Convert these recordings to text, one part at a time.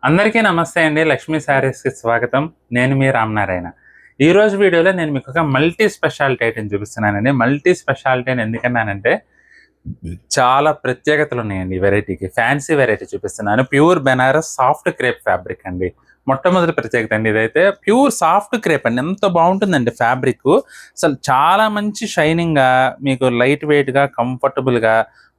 అందరికీ నమస్తే అండి. లక్ష్మీ శారీస్‌కి స్వాగతం. నేను మీ రామనారాయణ. ఈరోజు వీడియోలో నేను మీకు ఒక మల్టీ స్పెషాలిటీ ఐటెం చూపిస్తున్నానండి. మల్టీ స్పెషాలిటీ అని ఎందుకన్నానంటే చాలా ప్రత్యేకతలు ఉన్నాయండి ఈ వెరైటీకి. ఫ్యాన్సీ వెరైటీ చూపిస్తున్నాను. Pure Banaras soft crepe fabric అండి. మొట్టమొదటి ప్రత్యేకత అండి ఇదైతే. ప్యూర్ సాఫ్ట్ క్రేప్ అండి. ఎంత బాగుంటుందండి ఫ్యాబ్రిక్. అసలు చాలా మంచి షైనింగ్‌గా, మీకు లైట్ వెయిట్‌గా, కంఫర్టబుల్‌గా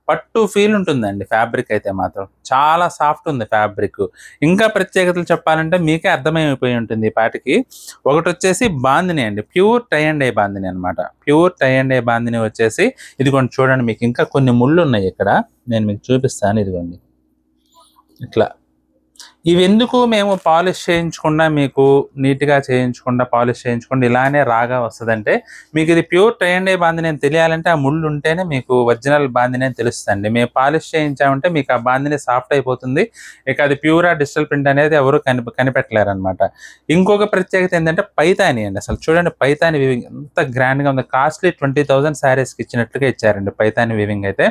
పట్టు ఫీల్ ఉంటుందండి ఫ్యాబ్రిక్ అయితే మాత్రం. చాలా సాఫ్ట్ ఉంది ఫ్యాబ్రిక్. ఇంకా ప్రత్యేకతలు చెప్పాలంటే మీకే అర్థమైపోయి ఉంటుంది ఈ పాటికి. ఒకటొచ్చేసి బాందిని అండి. Pure tie and dye bandhani అనమాట. Pure tie and dye bandhani వచ్చేసి ఇదిగోండి చూడండి, మీకు ఇంకా కొన్ని ముళ్ళు ఉన్నాయి ఇక్కడ. నేను మీకు చూపిస్తాను. ఇదిగోండి ఇట్లా. ఇవెందుకు మేము పాలిష్ చేయించకుండా, మీకు నీట్‌గా చేయించకుండా, పాలిష్ చేయించకుండా ఇలానే రాగా వస్తదంటే, మీకు ఇది pure tie and dye bandhani అని తెలియాలంటే ఆ ముళ్ళు ఉంటేనే మీకు ఒరిజినల్ బాందిని అని తెలుస్తదండి. మేము పాలిష్ చేయించామంటే మీకు ఆ బాందిని సాఫ్ట్ అయిపోతుంది. ఇక అది ప్యూరా డిజిటల్ ప్రింట్ అనేది ఎవరు కనిపెట్టలేరనమాట. ఇంకొక ప్రత్యేకత ఏంటంటే పైతాని అండి. అసలు చూడండి పైతాని వీవింగ్ ఎంత గ్రాండ్‌గా ఉంది. కాస్ట్‌లీ 20,000 శారీస్‌కి ఇచ్చినట్లుగా ఇచ్చారండి పైతాని వీవింగ్ అయితే.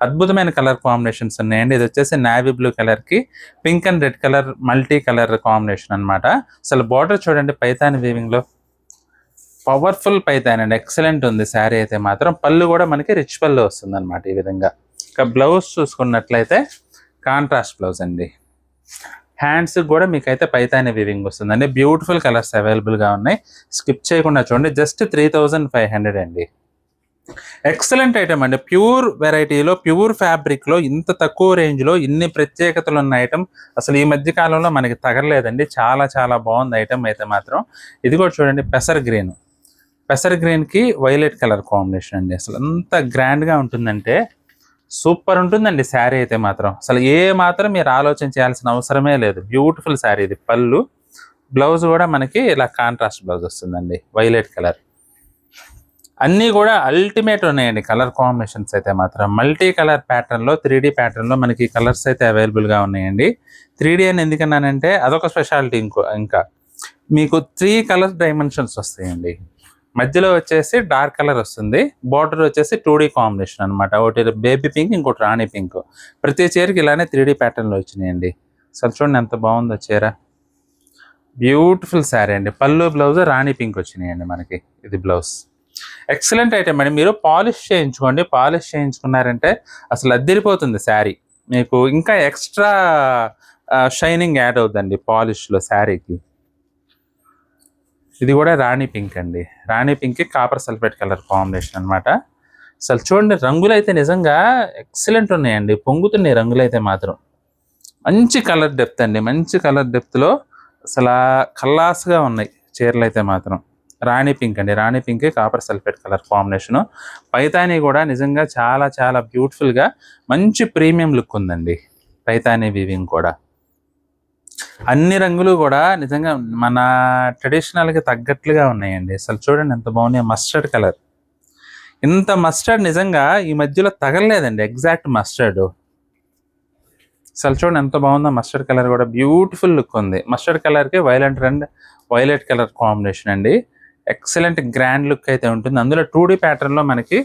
అద్భుతమైన కలర్ కాంబినేషన్స్ ఉన్నాయండి. ఇది వచ్చేసి నేవీ బ్లూ కలర్‌కి pink and red colour multi colour combination అనమాట. అసలు బార్డర్ చూడండి పైతాని వీవింగ్ లో పవర్ఫుల్ పైతాని అండి. ఎక్సలెంట్ ఉంది శారీ అయితే మాత్రం. పళ్ళు కూడా మనకి రిచ్ పళ్ళు వస్తుంది అనమాట ఈ విధంగా. ఇక బ్లౌజ్ చూసుకున్నట్లయితే కాంట్రాస్ట్ బ్లౌజ్ అండి. హ్యాండ్స్ కూడా మీకైతే పైతాని వీవింగ్ వస్తుందండి. బ్యూటిఫుల్ కలర్స్ అవైలబుల్ గా ఉన్నాయి. స్కిప్ చేయకుండా చూడండి. జస్ట్ 3,500 అండి. ఎక్సలెంట్ ఐటమ్ అండి. ప్యూర్ వెరైటీలో, ప్యూర్ ఫ్యాబ్రిక్లో ఇంత తక్కువ రేంజ్లో ఇన్ని ప్రత్యేకతలు ఉన్న ఐటమ్ అసలు ఈ మధ్య కాలంలో మనకి తగలలేదండి. చాలా చాలా బాగుంది ఐటమ్ అయితే మాత్రం. ఇది కూడా చూడండి పెసర్ గ్రీన్. పెసర్ గ్రీన్కి వైలెట్ కలర్ కాంబినేషన్ అండి. అసలు ఎంత గ్రాండ్గా ఉంటుందంటే సూపర్ ఉంటుందండి శారీ అయితే మాత్రం. అసలు ఏ మాత్రం మీరు ఆలోచన చేయాల్సిన అవసరమే లేదు. బ్యూటిఫుల్ శారీ ఇది. పళ్ళు, బ్లౌజ్ కూడా మనకి ఇలా కాంట్రాస్ట్ బ్లౌజ్ వస్తుందండి వైలెట్ కలర్. అన్నీ కూడా అల్టిమేట్ ఉన్నాయండి కలర్ కాంబినేషన్స్ అయితే మాత్రం. మల్టీ కలర్ ప్యాటర్న్లో, 3D ప్యాటర్న్లో మనకి కలర్స్ అయితే అవైలబుల్గా ఉన్నాయండి. 3D అని ఎందుకన్నానంటే అదొక స్పెషాలిటీ. ఇంకా మీకు 3 కలర్ డైమెన్షన్స్ వస్తాయండి. మధ్యలో వచ్చేసి డార్క్ కలర్ వస్తుంది. బార్డర్ వచ్చేసి 2D కాంబినేషన్ అనమాట. ఒకటి బేబీ పింక్, ఇంకోటి రాణి పింక్. ప్రతి చీరకి ఇలానే 3D ప్యాటర్న్లో వచ్చినాయండి. అసలు చూడండి ఎంత బాగుందో చీర. బ్యూటిఫుల్ శారీ అండి. పళ్ళు, బ్లౌజ్ రాణి పింక్ వచ్చినాయండి మనకి. ఇది బ్లౌజ్. ఎక్సలెంట్ ఐటమ్ అండి. మీరు పాలిష్ చేయించుకోండి. పాలిష్ చేయించుకున్నారంటే అసలు అద్దరిపోతుంది శారీ. మీకు ఇంకా ఎక్స్ట్రా షైనింగ్ యాడ్ అవుతుందండి పాలిష్లో శారీకి. ఇది కూడా రాణి పింక్ అండి. రాణి పింక్కి కాపర్ సల్ఫేట్ కలర్ కాంబినేషన్ అనమాట. అసలు చూడండి రంగులు అయితే నిజంగా ఎక్సలెంట్ ఉన్నాయండి. పొంగుతున్నాయి రంగులు అయితే మాత్రం. మంచి కలర్ డెప్త్ అండి. మంచి కలర్ డెప్త్లో అసలు కల్లాస్గా ఉన్నాయి చీరలు అయితే మాత్రం. రాణి పింక్ అండి. Rani pink copper sulphate colour combination. Paithani కూడా నిజంగా చాలా చాలా బ్యూటిఫుల్గా మంచి ప్రీమియం లుక్ ఉందండి. పైతాని వీవింగ్ కూడా అన్ని రంగులు కూడా నిజంగా మన ట్రెడిషనల్కి తగ్గట్లుగా ఉన్నాయండి. అసలు చూడండి ఎంత బాగున్నాయి. Mustard colour. ఇంత మస్టర్డ్ నిజంగా ఈ మధ్యలో తగలలేదండి. Exact mustard. అసలు చూడండి ఎంత బాగుందో. మస్టర్డ్ కలర్ కూడా బ్యూటిఫుల్ లుక్ ఉంది. మస్టర్డ్ కలర్కి వైలెట్ కలర్ కాంబినేషన్ అండి. ఎక్సలెంట్ గ్రాండ్ లుక్ అయితే ఉంటుంది. అందులో 2D ప్యాటర్న్లో మనకి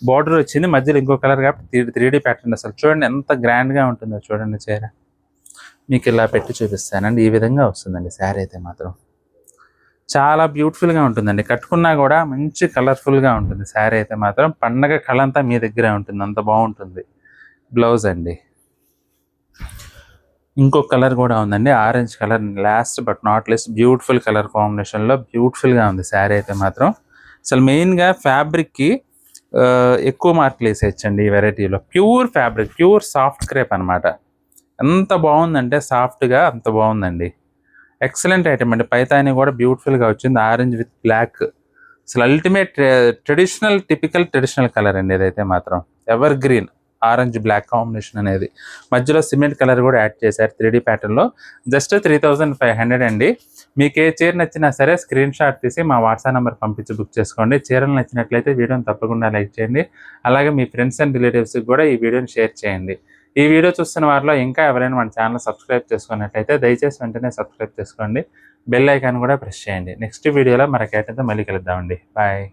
బార్డర్ వచ్చింది. మధ్యలో ఇంకో కలర్ కాబట్టి 3D ప్యాటర్న్. అసలు చూడండి ఎంత గ్రాండ్గా ఉంటుందో చూడండి చీర. మీకు ఇలా పెట్టి చూపిస్తానండి. ఈ విధంగా వస్తుందండి శారీ అయితే మాత్రం. చాలా బ్యూటిఫుల్గా ఉంటుందండి. కట్టుకున్నా కూడా మంచి కలర్ఫుల్గా ఉంటుంది శారీ అయితే మాత్రం. పండగ కళ అంతా మీ దగ్గరే ఉంటుంది. అంత బాగుంటుంది. బ్లౌజ్ అండి. ఇంకొక కలర్ కూడా ఉందండి. Orange colour. Last but not least beautiful colour కాంబినేషన్లో బ్యూటిఫుల్గా ఉంది శారీ అయితే మాత్రం. అసలు మెయిన్గా ఫ్యాబ్రిక్కి ఎక్కువ మార్కులు వేసేయచ్చండి ఈ వెరైటీలో. Pure fabric, pure soft crepe అనమాట. ఎంత బాగుందంటే సాఫ్ట్గా అంత బాగుందండి. ఎక్సలెంట్ ఐటమ్ అండి. పైతాని కూడా బ్యూటిఫుల్గా వచ్చింది. Orange with black. అసలు అల్టిమేట్ టిపికల్ ట్రెడిషనల్ కలర్ అండి ఇదైతే మాత్రం. Evergreen orange black combination అనేది. మధ్యలో సిమెంట్ కలర్ కూడా యాడ్ చేశారు 3D ప్యాటర్న్లో. జస్ట్ 3,500 అండి. మీకు ఏ చీర నచ్చినా సరే స్క్రీన్ షాట్ తీసి మా వాట్సాప్ నెంబర్ పంపించి బుక్ చేసుకోండి. చీరలు నచ్చినట్లయితే వీడియోని తప్పకుండా లైక్ చేయండి. అలాగే మీ ఫ్రెండ్స్ అండ్ రిలేటివ్స్కి కూడా ఈ వీడియోని షేర్ చేయండి. ఈ వీడియో చూస్తున్న వారిలో ఇంకా ఎవరైనా మన ఛానల్ సబ్స్క్రైబ్ చేసుకున్నట్లయితే దయచేసి వెంటనే సబ్స్క్రైబ్ చేసుకోండి. బెల్ ఐకాన్ కూడా ప్రెస్ చేయండి. నెక్స్ట్ వీడియోలో మరొక ఐటెంతో మళ్ళీ కలుద్దామండి. బాయ్.